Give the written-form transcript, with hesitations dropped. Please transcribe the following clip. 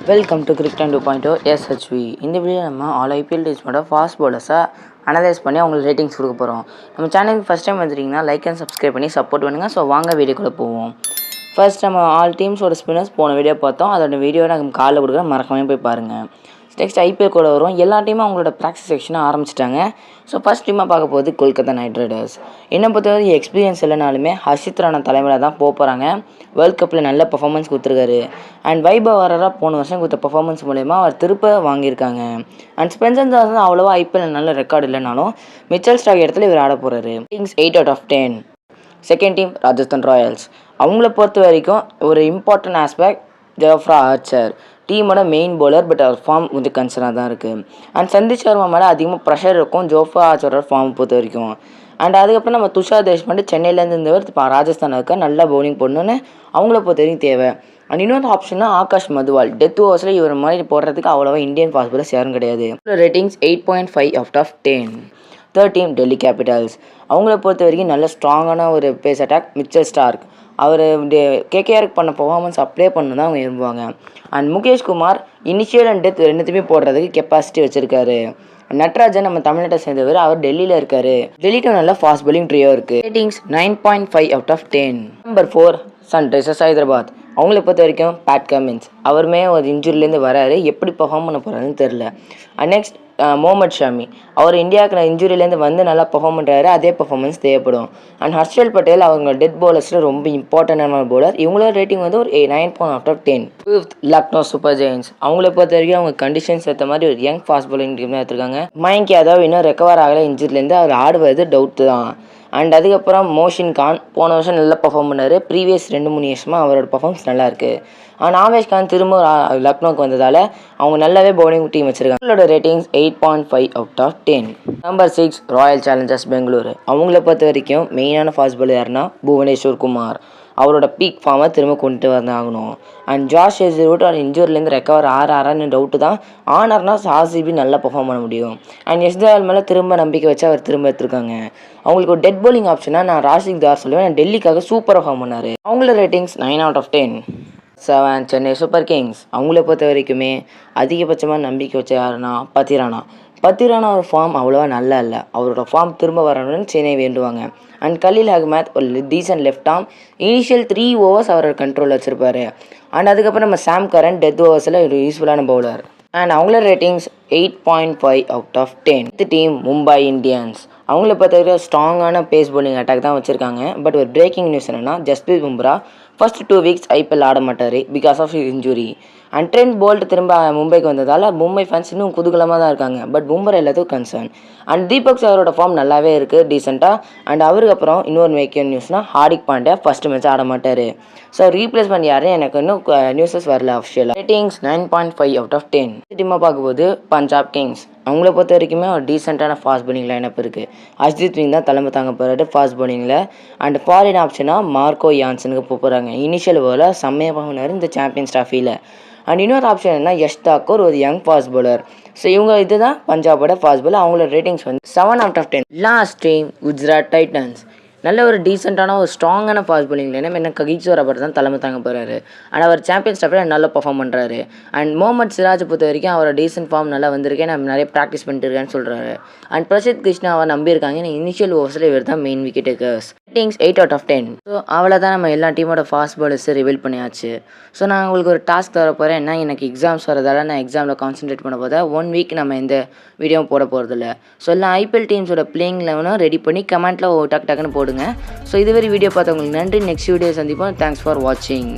Welcome to cricket 2.0 SHV. இந்த video நம்ம all IPL டீம்ஸோட fast பவுலர்ஸை analyse பண்ணி அவங்களுக்கு ரேட்டிங்ஸ் கொடுக்க போகிறோம். நம்ம சேனலுக்கு ஃபஸ்ட் டைம் வந்துட்டீங்கன்னா லைக் அண்ட் சப்ஸ்கிரைப் பண்ணி சப்போர்ட் பண்ணுங்கள். ஸோ வாங்க வீடியோக்குள்ளே போவோம். ஃபர்ஸ்ட் நம்ம ஆல் டீம்ஸோட ஸ்பின்னர்ஸ் போன வீடியோ பார்த்தோம். அதோட வீடியோவை நம்ம காலைல கொடுக்குறேன், மறக்காமல் போய் பாருங்கள். நெக்ஸ்ட் ஐபிஎல் கூட வரும். எல்லா டீமும் அவங்களோட ப்ராக்டிஸ் செக்ஷனை ஆரம்பிச்சிட்டாங்க. ஸோ ஃபஸ்ட் டீமாக பார்க்க போகுது கொல்கத்தா நைட் ரைடர்ஸ். என்னை பொறுத்தவரை எக்ஸ்பீரியன்ஸ் இல்லைனாலுமே ஹர்ஷித் ராணா தலைமையில் தான் போகிறாங்க. வேர்ல்ட் கப்பில் நல்ல பர்ஃபார்மன்ஸ் கொடுத்துருக்காரு. அண்ட் வைபவ் வரரா போன வருஷம் கொடுத்த பர்ஃபார்மன்ஸ் மூலயமா அவர் திருப்ப வாங்கியிருக்காங்க. அண்ட் ஸ்பென்சர் ஜான்சன் அவ்வளோவா ஐபிஎல் நல்ல ரெக்கார்டு இல்லைனாலும் மிச்சல் ஸ்டார்க் இடத்துல இவர் ஆட போகிறாரு. 8/10. Second team Rajasthan Royals. அவங்கள பொறுத்த வரைக்கும் ஒரு இம்பார்ட்டன்ட் ஆஸ்பெக்ட் ஜோஃப்ரா ஆர்ச்சர். டீமோட மெயின் பவுலர், பட் அவர் ஃபார்ம் கொஞ்சம் கன்சர்னாக தான் இருக்குது. அண்ட் சந்தீப் சர்மா மேலே அதிகமாக ப்ரெஷர் இருக்கும் ஜோஃப்ரா ஆர்ச்சரோட ஃபார்ம் பொறுத்த வரைக்கும். அண்ட் அதுக்கப்புறம் நம்ம துஷார் தேஷ்பாண்டே சென்னையிலேருந்து இருந்தவர் இப்போ ராஜஸ்தான் இருக்க நல்லா பவுலிங் பண்ணணுன்னு அவங்கள பொறுத்த வரைக்கும் தேவை. அண்ட் இன்னொரு ஆப்ஷன்னா ஆகாஷ் மதுவால். டெத் ஓவர்ஸில் இவர் மாதிரி போடுறதுக்கு அவ்வளோவா இந்தியன் ஃபாஸ்ட் பவுலர்ஸ் யாரும் கிடையாது. Ratings 8.5/10. Third team Delhi Capitals. அவங்கள பொறுத்த வரைக்கும் நல்ல ஸ்ட்ராங்கான ஒரு பேஸ் அட்டாக் மிச்சல் ஸ்டார்க். அவர் கேகேஆருக்கு பண்ண பர்ஃபார்மன்ஸ் அப்ளை பண்ணு தான் அவங்க விரும்புவாங்க. And Mukesh Kumar initial and death ரெண்டுத்தையுமே போடுறதுக்கு கெப்பாசிட்டி வச்சுருக்காரு. நட்ராஜன் நம்ம தமிழ்நாட்டை சேர்ந்தவர், அவர் டெல்லியில் இருக்காரு. டெல்லிட்டு நல்ல ஃபாஸ்ட் பவுலிங் ட்ரியோ இருக்குது. ரேட்டிங்ஸ் 9.5/10. Number 4 Sunrisers Hyderabad. அவங்கள பொறுத்த வரைக்கும் பேட் கமின்ஸ். அவருமே ஒரு இன்ஜுரிலேருந்து வராரு, எப்படி பர்ஃபார்ம் பண்ண போகிறாருன்னு தெரில. And next Mohammed Shami. அவர் இந்தியாவுக்கு இன்ஜுரியிலேருந்து வந்து நல்லா பர்ஃபார்ம் பண்ணுறாரு, அதே பர்ஃபார்மன்ஸ் தேவைப்படும். அண்ட் ஹர்ஷல் பட்டேல் அவங்க டெத் பவுலர்ஸில் ரொம்ப இம்பார்ட்டண்டான பவுலர். இவங்களோட ரேட்டிங் வந்து ஒரு 9.5/10. Fifth Lucknow super Giants. அவங்கள பொறுத்த வரைக்கும் அவங்க கண்டிஷன்ஸ் ஏற்ற மாதிரி ஒரு யங் ஃபாஸ்ட் பவுலிங் டீம் தான் எடுத்திருக்காங்க. மயங்க் யாதவ் இன்னும் ரெக்கவர் ஆகலை இன்ஜுரிலேருந்து, அவர் ஆடுவது டவுட்டு தான். அண்ட் அதுக்கப்புறம் மோஷின் கான் போன வருஷம் நல்லா பர்ஃபார்ம் பண்ணார். ப்ரீவியஸ் 2-3 வருஷமாக அவரோட பர்ஃபார்மன்ஸ் நல்லாயிருக்கு. அண்ட் ஆவேஷ் கான் திரும்ப லக்னோக்கு வந்ததால் அவங்க நல்லாவே பவுலிங் டீம் வச்சுருக்காங்க. அவங்களோட ratings 8.5/10. Number 6 Royal Challengers Bengaluru. அவங்கள பொறுத்த வரைக்கும் மெயினான ஃபாஸ்ட் பவுலர் யாருன்னா புவனேஸ்வர் குமார். அவரோட பீக் ஃபார்மை திரும்ப கொண்டு வந்தாகணும். அண்ட் ஜாஷ் ஹேசல்வுட் அவர் இன்ஜூரிலேருந்து ரெக்கவர் ஆறாரான்னு டவுட்டு தான். ஆனார்னா ஆர்சிபி நல்லா பர்ஃபார்ம் பண்ண முடியும். அண்ட் எஸ்தயால் மேலே திரும்ப நம்பிக்கை வச்சு அவர் திரும்ப எடுத்துருக்காங்க. அவங்களுக்கு ஒரு டெட் பவுலிங் ஆப்ஷனாக நான் ராஷிக் தார் சொல்லுவேன். டெல்லிக்காக சூப்பராக பர்ஃபார்ம் பண்ணார். அவங்களோட ரேட்டிங்ஸ் 9/10. 7 Chennai super Kings. அவங்கள பொறுத்த வரைக்குமே அதிகபட்சமாக நம்பிக்கை வச்ச யாருன்னா பத்திரானா ஒரு ஃபார்ம் அவ்வளோவா நல்லா இல்லை. அவரோட ஃபார்ம் திரும்ப வரணும்னு சென்னை வேண்டுவாங்க. அண்ட் கலீல் அகமத் ஒரு decent left arm. Initial 3 overs அவரோட கண்ட்ரோலில் வச்சுருப்பாரு. அண்ட் அதுக்கப்புறம் நம்ம சாம் கரன் டெத் ஓவர்ஸில் ஒரு யூஸ்ஃபுல்லான பவுலர். அண்ட் அவங்களோட ரேட்டிங்ஸ் 8.5/10. Team Mumbai Indians. அவங்கள பொறுத்த வரைக்கும் ஸ்ட்ராங்கான பேஸ் பவுலிங் அட்டாக் தான் வச்சுருக்காங்க. பட் ஒரு பிரேக்கிங் நியூஸ் என்னென்னா Jasprit Bumrah first 2 weeks IPL ஆட மாட்டார் because of injury. And Trent Boult திரும்ப மும்பைக்கு வந்ததால் மும்பை ஃபேன்ஸ் இன்னும் குதூகலமாக தான் இருக்காங்க. பட் பும்ரா எல்லாத்துக்கும் கன்சர்ன். அண்ட் தீபக் சாரோட ஃபார்ம் நல்லாவே இருக்குது டீசெண்டாக. அண்ட் அவருக்கு அப்புறம் இன்னொரு மேக்கியம் நியூஸ்னால் ஹார்திக் பாண்டியா ஃபஸ்ட்டு மேட்ச் ஆட மாட்டார். ஸோ ரீப்ளேஸ்மெண்ட் யாரும் எனக்கு இன்னும் நியூஸஸ் வரல அஃபிஷியலாக. ரேட்டிங்ஸ் 9.5/10. டீமாக பார்க்கும்போது பஞ்சாப் கிங்ஸ். அவங்கள பொறுத்த வரைக்குமே ஒரு டீசெண்டான ஃபாஸ்ட் பவுலிங் லைனப் இருக்குது. அஜித் சிங் தான் தலைமை தாங்க போகிறாரு ஃபாஸ்ட் பவுலிங்கில். அண்ட் ஃபாரின் ஆப்ஷனாக மார்க்கோ யான்சனுக்கு போகிறாங்க. இனிஷியல் ஓவரில் செம்மையாக பண்ணினார் இந்த சாம்பியன்ஸ் ட்ராஃபியில். அண்ட் இன்னொரு ஆப்ஷன் என்ன யஷ் தாக்கூர் ஒரு யங் ஃபாஸ்ட் பவுலர். ஸோ இவங்க இதுதான் பஞ்சாபோட ஃபாஸ்ட் பவுலர். அவங்களோட ரேட்டிங்ஸ் வந்து 7/10. Last team Gujarat Titans. நல்ல ஒரு டீசெண்டான ஒரு ஸ்ட்ராங்கான ஃபாஸ்ட் பவுலிங் லைனம் என்ன ககிசோர் ரபர் தான் தலைமை தாங்க போகிறாரு. அண்ட் அவர் சாம்பியன்ஸ் ட்ராஃபியில் நல்லா பர்ஃபார்ம் பண்ணுறாரு. அண்ட் முகமது சிராஜ் பொறுத்த வரைக்கும் அவரோட டீசென்ட் ஃபார்ம் நல்லா வந்திருக்கேன், நான் நிறைய ப்ராக்டிஸ் பண்ணிட்டு இருக்கேன்னு சொல்கிறாரு. அண்ட் பிரசித் கிருஷ்ணாவை நம்பியிருக்காங்க. இனிஷியல் ஓவர்ஸில் இவர் தான் main wicket takers. Ratings 8/10. So அவ்வளோதான் நம்ம எல்லா டீமோட ஃபாஸ்ட் பவுலர்ஸை ரிவீல் பண்ணியாச்சு. ஸோ நான் உங்களுக்கு ஒரு டாஸ்க் தர போகிறேன். என்ன எனக்கு எக்ஸாம்ஸ் வரதால நான் எக்ஸாமில் கான்சன்ட்ரேட் பண்ண போதா 1 வீக் நம்ம எந்த வீடியோவும் போட போகிறதில்ல. ஸோ எல்லாம் ஐபிஎல் டீம்ஸோட பிளேயிங் லெவனும் ரெடி பண்ணி கமெண்ட்டில் டக்குன்னு போடுங்க. ஸோ இதுவரை வீடியோ பார்த்தவங்களுக்கு நன்றி. நெக்ஸ்ட் வீடியோ சந்திப்போம். தேங்க்ஸ் ஃபார் வாட்சிங்.